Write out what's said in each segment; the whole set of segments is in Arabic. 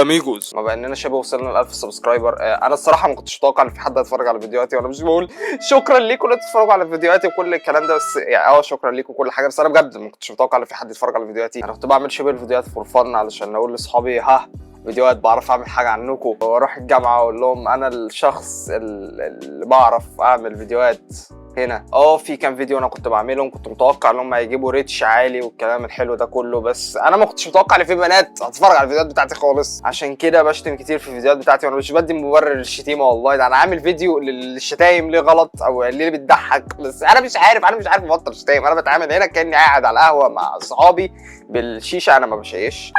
هلا ميجوز، ما بقى اننا شبه وصلنا ل 1000 سبسكرايبر. انا الصراحه ما كنتش متوقع ان في حد هيتفرج على فيديوهاتي، وانا مش بقول شكرا ليكم اللي تتفرجوا على فيديوهاتي وكل الكلام ده، بس يعني شكرا ليكم كل حاجه، بس انا بجد ما كنتش متوقع ان في حد يتفرج على فيديوهاتي. انا كنت بعمل شبه الفيديوهات فور فن علشان اقول لاصحابي ها فيديوهات بعرف اعمل حاجه عنكم، واروح الجامعه اقول لهم انا الشخص اللي بعرف اعمل فيديوهات هنا. في كام فيديو انا كنت بعملهم كنت متوقع ان هم هيجيبوا ريتش عالي والكلام الحلو ده كله، بس انا ما كنتش متوقع ان في بنات هتتفرج على الفيديوهات بتاعتي خالص. عشان كده بشتم كتير في الفيديوهات بتاعتي، وانا مش بدي مبرر للشتيمه والله، ده انا عامل فيديو للشتايم ليه غلط او ليه بتضحك، بس انا مش عارف ابطل شتايم. انا بتعامل هنا كاني قاعد على القهوه مع اصحابي بالشيشه، انا ما بشيش.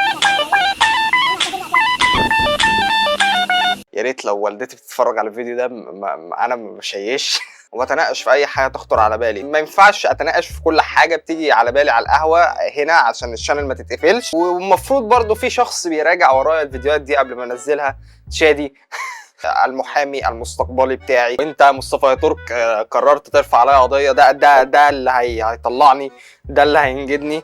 يا ريت لو والدتي بتتفرج على الفيديو ده انا ما بشيش وبتناقش في اي حاجه تخطر على بالي. ما ينفعش اتناقش في كل حاجه بتيجي على بالي على القهوه هنا عشان الشانل ما تتقفلش، والمفروض برضو في شخص بيراجع ورايا الفيديوهات دي قبل ما انزلها. شادي المحامي المستقبلي بتاعي، وانت مصطفى يا ترك قررت ترفع عليا قضيه. ده اللي هيطلعني، ده اللي هينجدني.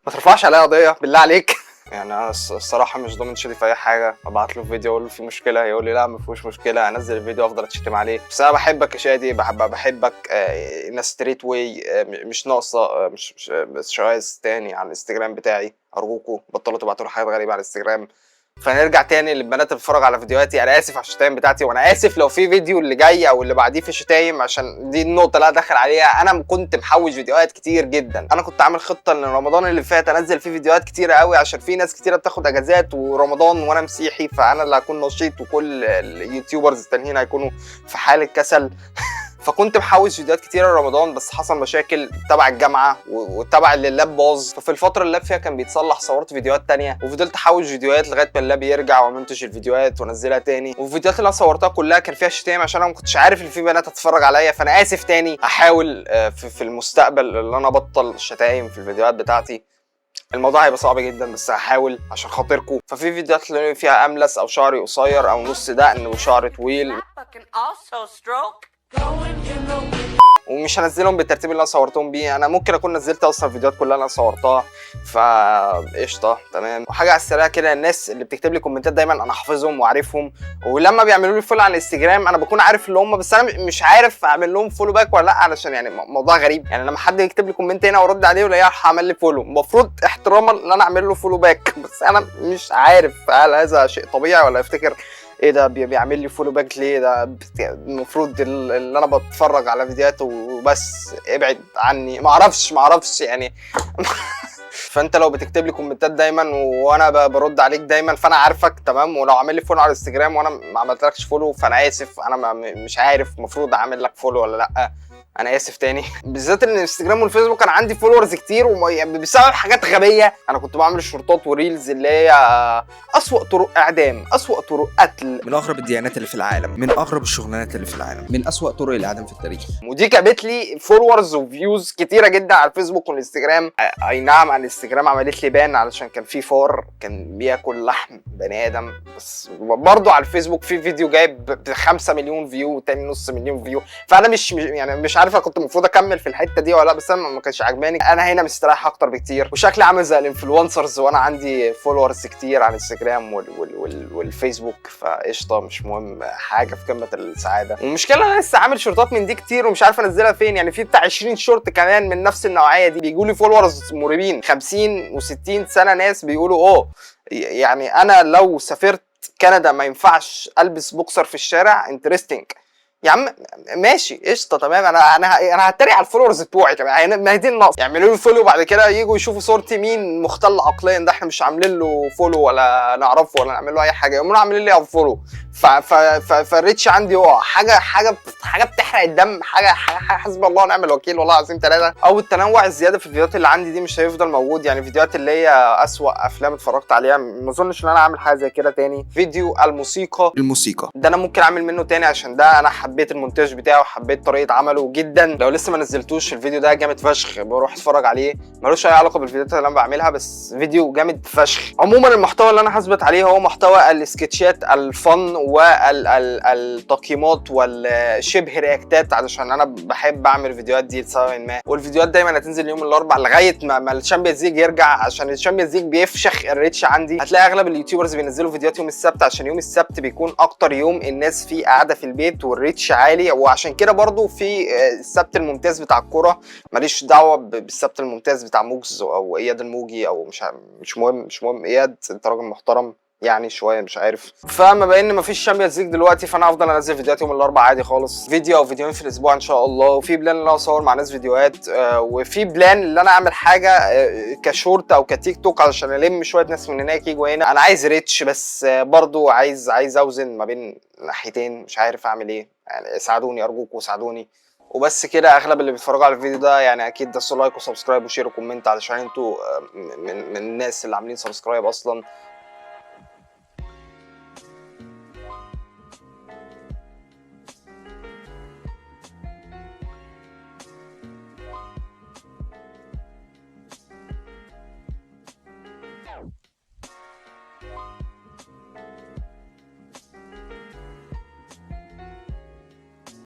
ما ترفعش عليا قضيه بالله عليك. يعني انا الصراحه مش ضامن شادي في اي حاجه. ابعت له فيديو اقول له في مشكله، يقول لي لا ما فيهوش مشكله، انزل الفيديو افضل اتشتم عليه. بس انا بحبك يا شادي، بحبك ان ستريت واي، مش ناقصه مش عايز تاني على الانستجرام بتاعي. ارجوكوا بطلوا تبعتوا لي حاجات غريبه على الانستجرام. فنرجع تاني للبنات اللي بتتفرج على فيديوهاتي. انا اسف على الشتايم بتاعتي، وانا اسف لو في فيديو اللي جاي او اللي بعديه في شتايم، عشان دي النقطه اللي انا داخل عليها. انا كنت محوش فيديوهات كتير جدا. انا كنت عامل خطه ان رمضان اللي فات انزل فيه فيديوهات كتيره قوي، عشان في ناس كتيره بتاخد اجازات ورمضان وانا مسيحي، فانا اللي هكون نشيط وكل اليوتيوبرز التانيين هيكونوا في حاله كسل. فكنت محوش فيديوهات كتيره رمضان، بس حصل مشاكل تبع الجامعه وتبع اللي اللاب باظ. ففي الفتره اللي اللاب فيها كان بيتصلح صورت فيديوهات تانية، وفضلت احوش فيديوهات لغايه ما اللاب يرجع وامنتج الفيديوهات وانزلها تاني. والفيديوهات اللي انا صورتها كلها كان فيها شتايم، عشان انا ما كنتش عارف ان في بنات هتتفرج عليا. فانا اسف تاني. هحاول في المستقبل اللي انا ابطل شتايم في الفيديوهات بتاعتي. الموضوع هيبقى صعب جدا بس هحاول عشان خاطركم. ففي فيديوهات اللي فيها املس او شعري قصير او نص دقن وشعر طويل، ومش هنزلهم بالترتيب اللي انا صورتهم بيه. انا ممكن اكون نزلت اصلا الفيديوهات كلها اللي انا صورتها، فقشطه تمام. وحاجه على السريع كده، الناس اللي بتكتب لي كومنتات دايما انا حافظهم وعارفهم، ولما بيعملوا لي فولو على الانستجرام انا بكون عارف اللي هم، بس انا مش عارف اعمل لهم فولو باك ولا لا، علشان يعني موضوع غريب. يعني لما حد يكتب لي كومنت هنا وارد عليه ولاقيه راح عمل لي فولو، المفروض احتراما ان انا اعمل له فولو باك، بس انا مش عارف هل هذا شيء طبيعي ولا يفتكر ايه ده بيعمل لي فولو باك ليه؟ ده المفروض اللي انا بتفرج على فيديوهاته وبس، ابعد عني. ما اعرفش يعني. فانت لو بتكتب لي كومنتات دايما وانا برد عليك دايما، فانا عارفك تمام. ولو عامل لي فولو على الانستجرام وانا ما عملتلكش فولو، فانا اسف. انا مش عارف المفروض اعمل لك فولو ولا لا. انا اسف تاني. بالذات ان الانستجرام والفيسبوك كان عندي فولورز كتير بسبب حاجات غبيه. انا كنت بعمل شورتات وريلز اللي هي اسوأ طرق اعدام، اسوأ طرق قتل، من اغرب الديانات اللي في العالم، من اغرب الشغلانات اللي في العالم، من اسوأ طرق الاعدام في التاريخ. ودي جابت لي فولورز وفيوز كتيره جدا على الفيسبوك والانستجرام. اي نعم، على الانستجرام عملت لي بان علشان كان في فار كان بياكل لحم بني ادم، بس برضه على الفيسبوك في فيديو جايب 5 مليون فيو وتاني نص مليون فيو. فانا مش عارف كنت المفروض اكمل في الحته دي ولا لا، بس انا ما كانش عجباني. انا هنا مستريح اكتر بكتير، وشكلي عامل زي الانفلونسرز وانا عندي فولورز كتير على الانستجرام والفيسبوك. فقشطه، مش مهم، حاجه في قمه السعاده. والمشكله انا لسه عامل شورتات من دي كتير ومش عارف انزلها فين. يعني في بتاع 20 شورت كمان من نفس النوعيه دي بيجوا لي فولورز مريبين 50 و60 سنه. ناس بيقولوا يعني انا لو سافرت كندا ما ينفعش البس بوكسر في الشارع. انترستنج يا عم، ماشي قشطه تمام. انا هتريق على الفولورز بتوعي كمان، ما هي دي النقص. يعملوا لي فولو بعد كده يجوا يشوفوا صورتي مين مختل عقليا، ده احنا مش عاملين له فولو ولا نعرفه ولا نعمل له اي حاجه، يقوموا عاملين لي فولو. فالريتش عندي حاجه بتحرق الدم، حاجه حسبي الله ونعم الوكيل والله العظيم ثلاثه. او التنوع الزياده في الفيديوهات اللي عندي دي مش هيفضل موجود. يعني فيديوهات اللي هي اسوأ افلام اتفرجت عليها، ما اظنش ان انا اعمل حاجه زي كده تاني. فيديو الموسيقى الموسيقى ده انا ممكن اعمل منه تاني، عشان ده انا حبيت المونتاج بتاعه، حبيت طريقه عمله جدا. لو لسه ما نزلتوش الفيديو ده جامد فشخ، بروح اتفرج عليه، ملوش اي علاقه بالفيديوهات اللي انا بعملها، بس فيديو جامد فشخ. عموما المحتوى اللي انا هثبت عليه هو محتوى السكتشات الفن والتقييمات والشبه رياكتات، علشان انا بحب اعمل فيديوهات دي لسبب ما. والفيديوهات دايما هتنزل يوم الاربعاء لغايه ما الشامبيونز ليج يرجع، عشان الشامبيونز ليج بيفشخ الريتش عندي. هتلاقي اغلب اليوتيوبرز بينزلوا فيديوهات يوم السبت، عشان يوم السبت بيكون اكتر يوم الناس فيه قاعده في البيت والريتش عالي. وعشان كده برضو في السبت الممتاز بتاع الكوره، ماليش دعوه بالسبت الممتاز بتاع موجز او اياد الموجي، او مش مهم اياد، انت راجل محترم يعني شويه مش عارف. فما بان مفيش شامبيونز ليج دلوقتي، فانا هفضل انزل فيديوهات يوم الاربعاء عادي خالص، فيديو او فيديوهين في الاسبوع ان شاء الله. وفي بلان ان انا اصور مع ناس فيديوهات، وفي بلان ان انا اعمل حاجه كشورت او كتيك توك علشان الم شويه ناس من هناك يجوا هنا. انا عايز ريتش، بس برضو عايز اوزن ما بين ناحيتين، مش عارف اعمل ايه يعني. ساعدوني ارجوكم ساعدوني. وبس كده. اغلب اللي بيتفرجوا على الفيديو ده يعني اكيد دسوا لايك وسبسكرايب وشير وكومنت، علشان انتوا من الناس اللي عاملين سبسكرايب اصلا.